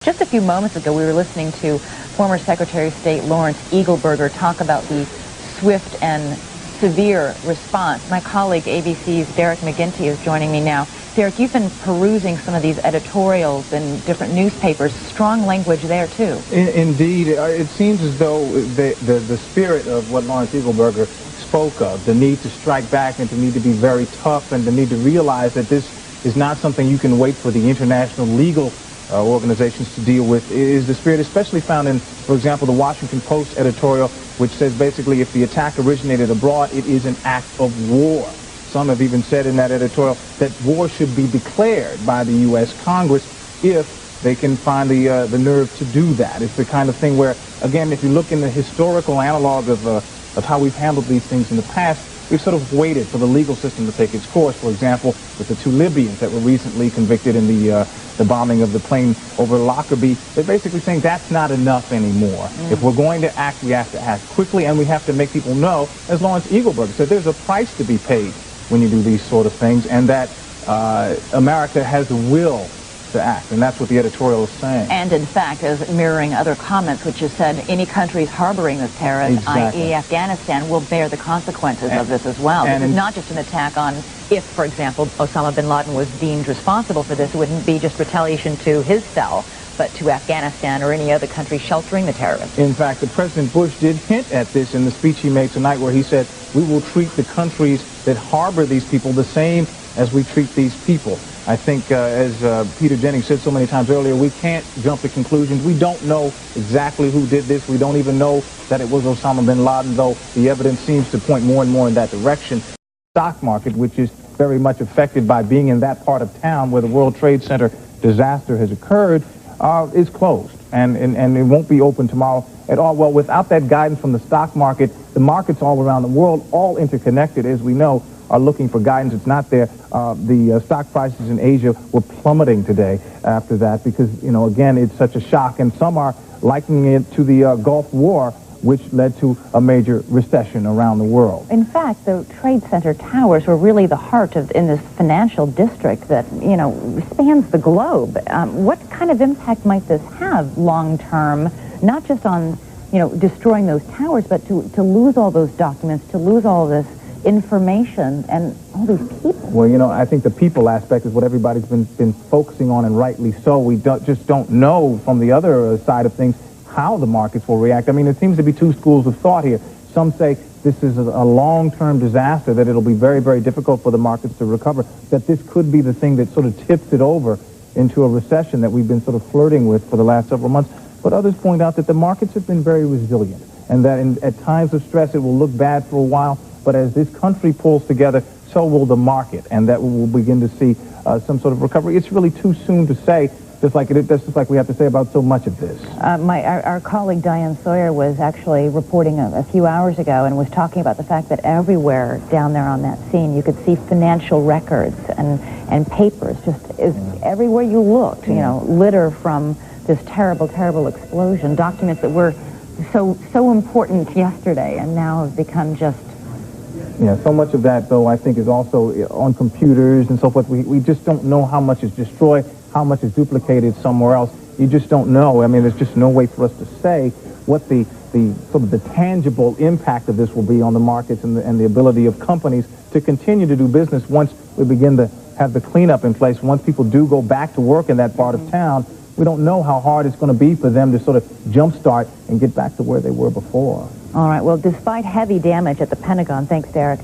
Just a few moments ago, we were listening to former Secretary of State Lawrence Eagleburger talk about the swift and severe response. My colleague, ABC's Derek McGinty, is joining me now. Derek, you've been perusing some of these editorials in different newspapers. Strong language there, too. Indeed. It seems as though the spirit of what Lawrence Eagleburger spoke of, the need to strike back and to need to be very tough and the need to realize that this is not something you can wait for the international legal organizations to deal with, is the spirit especially found in, for example, the Washington Post editorial, which says basically if the attack originated abroad, it is an act of war. Some have even said in that editorial that war should be declared by the U.S. Congress if they can find the nerve to do that. It's the kind of thing where, again, if you look in the historical analog of how we've handled these things in the past, we've sort of waited for the legal system to take its course. For example, with the two Libyans that were recently convicted in the bombing of the plane over Lockerbie, they're basically saying that's not enough anymore. If we're going to act, we have to act quickly, and we have to make people know, as Lawrence Eagleburger said, there's a price to be paid when you do these sort of things, and that America has the will to act, and that's what the editorial is saying. And in fact, as mirroring other comments, which has said any countries harboring this terrorist, i.e. Afghanistan, will bear the consequences of this as well. This is not just an attack on, if, for example, Osama bin Laden was deemed responsible for this, it wouldn't be just retaliation to his cell, but to Afghanistan or any other country sheltering the terrorists. In fact, President Bush did hint at this in the speech he made tonight, where he said, we will treat the countries that harbor these people the same as we treat these people. I think, as Peter Jennings said so many times earlier, we can't jump to conclusions. We don't know exactly who did this. We don't even know that it was Osama bin Laden, though the evidence seems to point more and more in that direction. The stock market, which is very much affected by being in that part of town where the World Trade Center disaster has occurred, is closed, and it won't be open tomorrow at all. Well, without that guidance from the stock market, the markets all around the world, all interconnected, as we know, are looking for guidance. It's not there. The stock prices in Asia were plummeting today after that because, you know, again, it's such a shock. And some are likening it to the Gulf War, which led to a major recession around the world. In fact, the Trade Center towers were really the heart of in this financial district that, you know, spans the globe. What kind of impact might this have long term, not just on, you know, destroying those towers, but to lose all those documents, to lose all this information and all these people? Well, you know, I think the people aspect is what everybody's been focusing on, and rightly so. We just don't know from the other side of things how the markets will react. I mean, there seems to be two schools of thought here. Some say this is a long-term disaster, that it'll be very, very difficult for the markets to recover, that this could be the thing that sort of tips it over into a recession that we've been sort of flirting with for the last several months. But others point out that the markets have been very resilient, and that at times of stress it will look bad for a while, but as this country pulls together, so will the market, and that we'll begin to see some sort of recovery. It's really too soon to say, just like we have to say about so much of this. Our colleague Diane Sawyer was actually reporting a few hours ago and was talking about the fact that everywhere down there on that scene you could see financial records and papers, just everywhere you looked, you know, litter from this terrible, terrible explosion, documents that were so important yesterday and now have become just... Yeah, so much of that, though, I think is also on computers and so forth. We just don't know how much is destroyed, how much is duplicated somewhere else. You just don't know. I mean, there's just no way for us to say what the sort of the tangible impact of this will be on the markets and the ability of companies to continue to do business once we begin to have the cleanup in place. Once people do go back to work in that part of town, we don't know how hard it's going to be for them to sort of jumpstart and get back to where they were before. All right. Well, despite heavy damage at the Pentagon, thanks, Derek,